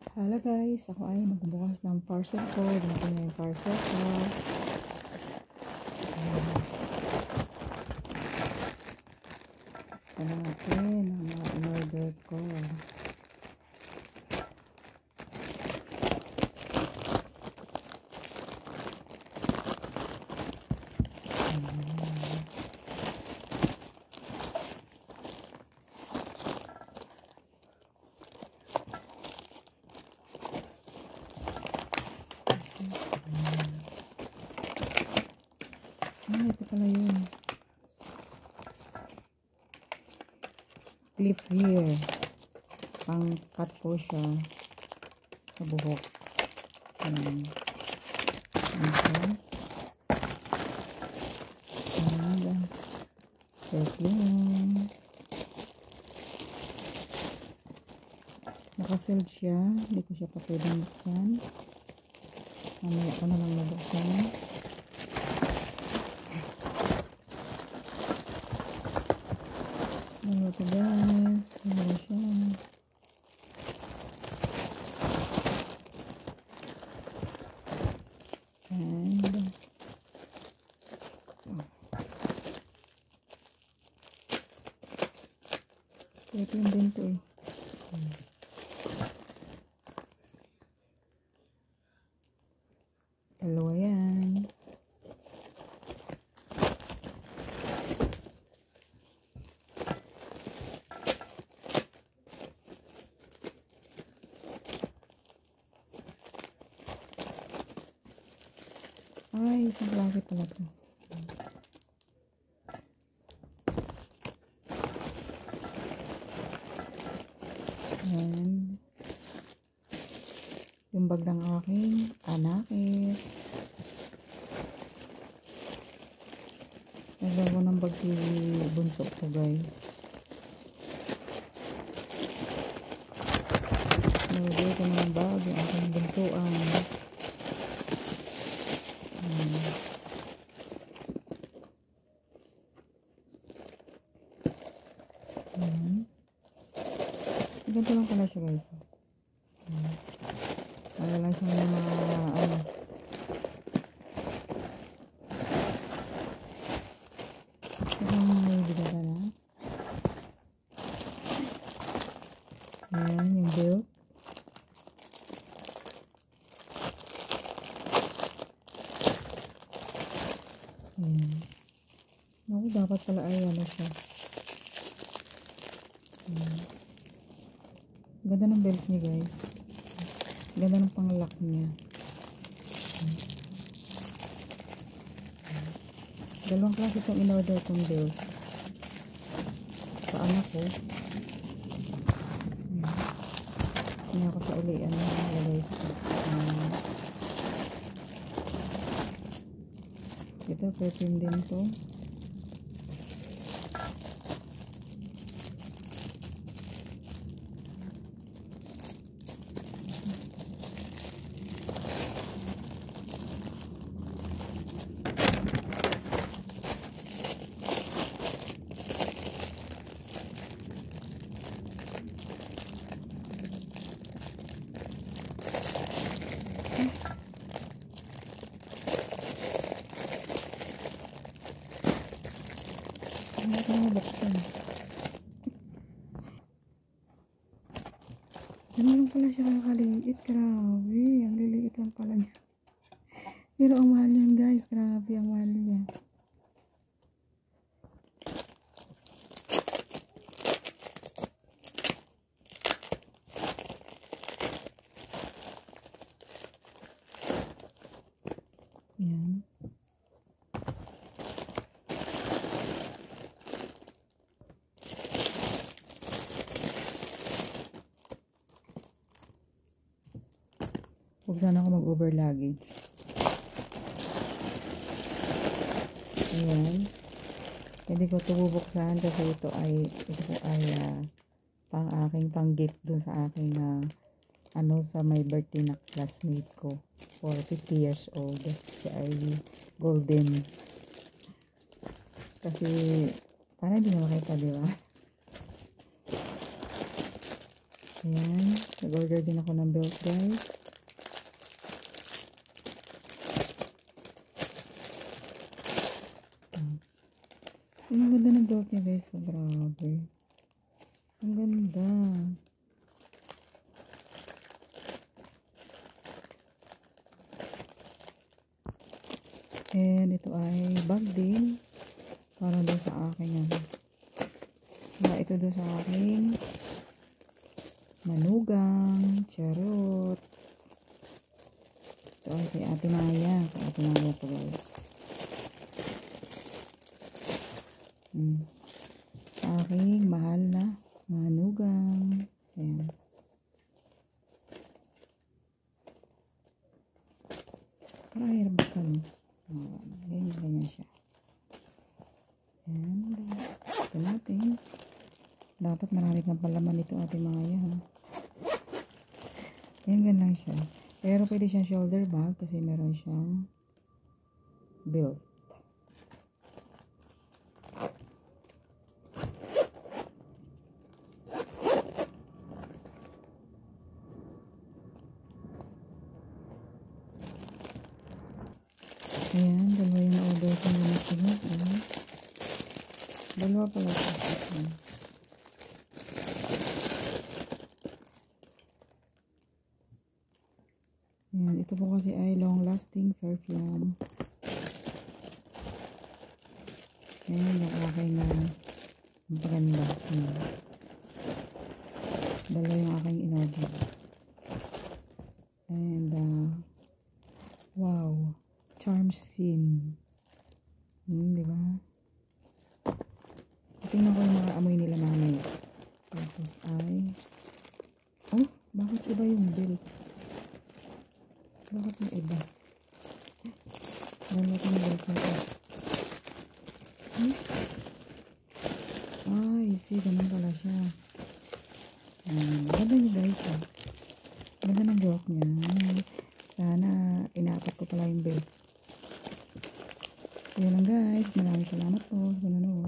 Hello guys, ako ay magbubukas ng parcel ko. Dumating na yung parcel ko. Isa na natin ang mga in-order ko. Ito pala yun. Clip here. Pang cut po siya sa buhok. Ayan. Ayan. Perfume. Nakasealed siya. Hindi ko siya pa pwedeng buksan. Mamaya ko na lang nabuksan. Ano ito guys? Ano siya? And ito yung din to eh. Dalawa yan. Ay, isang klase pala to. And yung bag ng aking anakis. Naglago ng bag si bunso ko guys. Naglago ko ng bag yung aking bunsoan. Ganito lang pala siya guys. Wala lang siya mga ano. Parang may bigata na. Ayan yung belt. Ayan. Naku, dapat pala ay ano siya. Ayan. Ganda ng belt niya guys. Ganda ng pang-lock niya. Dalawang klase itong in-order kong belt. Sa anak ko. Hindi ako sa uli. Ano nalagay sa ito, perfume din to. Hindi ko na buksan. Ano lang pala siya kakaliit. Grabe. Ang liliit lang pala niya. Pero ang mahal yan guys. Grabe ang mahal niya. Yan. Huwag sana ako mag-over luggage. Ayan. Hindi ko ito bubuksan kasi ito ay pang aking pang-gift dun sa aking ano sa my birthday na classmate ko for 50 years old. Siya ay golden. Kasi para hindi na makita, di ba? Ayan. Nag-order din ako ng belt, guys. Ang ganda ng belt niya, guys. So, grabe. Ang ganda. And ito ay bag din. Para doon sa aking ano. Ito doon sa aking manugang, charot. Ito ay kay Ate Maya. Kay Ate Maya to, guys. Sa aking mahal na manugang. Ayan. Parang hirap buksan. Ganyan siya. Ayan. Ito natin. Dapat marami kang palaman nito, Ate Maya, ha. Ayan, ganyan siya. Pero pwede siyang shoulder bag kasi meron siyang belt. Ayan, dalawa yung na-order ko na natin. Dalawa pala ito. Ayan, ito po kasi ay long-lasting perfume. Ayan, yung aking maganda. Dalawa yung aking in-order. And, wow. Charm Skin. Di ba? Tingnan ko yung mga amoy nila mamaya. Tapos ay... Oh, bakit iba yung bill? Bakit yung iba? Dalawa yung bill ko. Ay, see, ganun pala siya. Ganda niya, guys. Ganda ng joke niya. Sana inaapat ko pala yung bill. Yun lang, guys. Maraming salamat po sa nanonood.